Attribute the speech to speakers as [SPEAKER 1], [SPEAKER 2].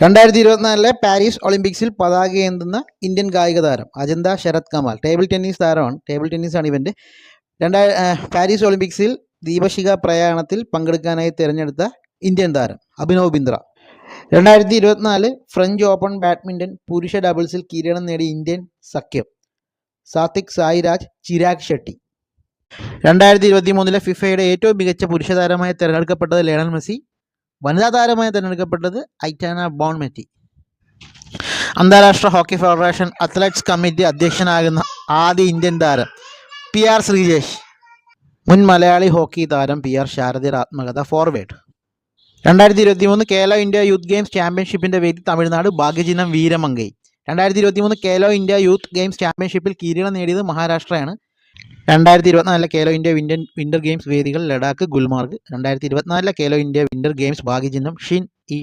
[SPEAKER 1] 2024 Paris ഒളിമ്പിക്സിൽ പതാകയേന്തുന്ന Indian കായിക താരം അജന്ത ശരത് കമാൽ. ടേബിൾ ടെന്നീസ് താരമാണ്. ടേബിൾ ടെന്നീസാണ് ഇവന്റ്. പാരീസ് ഒളിമ്പിക്സിൽ ദീപശിഖ പ്രയാണത്തിൽ പങ്കെടുക്കാനായി തിരഞ്ഞെടുത്ത ഇന്ത്യൻ താരം Abhinav Bindra. 2024 French open badminton പുരുഷ ഡബിൾസിൽ കിരീടം നേടിയ ഇന്ത്യൻ സഖ്യം സാത്വിക് സായിരാജ്, ചിരാഗ് ഷെട്ടി. 2023 ഫിഫയുടെ ഏറ്റവും മികച്ച പുരുഷ താരമായി തിരഞ്ഞെടുക്കപ്പെട്ടത് ലയണൽ മെസ്സി. വനിതാ താരമായി തിരഞ്ഞെടുക്കപ്പെട്ടത് ഐറ്റാന ബോൺമെറ്റി. അന്താരാഷ്ട്ര ഹോക്കി ഫെഡറേഷൻ അത്ലറ്റ്സ് കമ്മിറ്റി അധ്യക്ഷനാകുന്ന ആദ്യ ഇന്ത്യൻ താരം PR ശ്രീജേഷ്. മുൻ മലയാളി ഹോക്കി താരം PR ശാരദയുടെ ആത്മകഥ forward. 2023 Khelo India youth games ചാമ്പ്യൻഷിപ്പിന്റെ വേദി തമിഴ്നാട്, ഭാഗ്യചിഹ്നം വീരമംഗൈ. 2023 കേലോ ഇന്ത്യ യൂത്ത് ഗെയിംസ് ചാമ്പ്യൻഷിപ്പിൽ കിരീടം നേടിയത് മഹാരാഷ്ട്രയാണ്. 2024 കേലോ ഇന്ത്യ വിന്റർ ഗെയിംസ് വേദികൾ Ladakh, Gulmarg. 2024 Khelo India winter games ഭാഗ്യചിഹ്നം ഷിൻ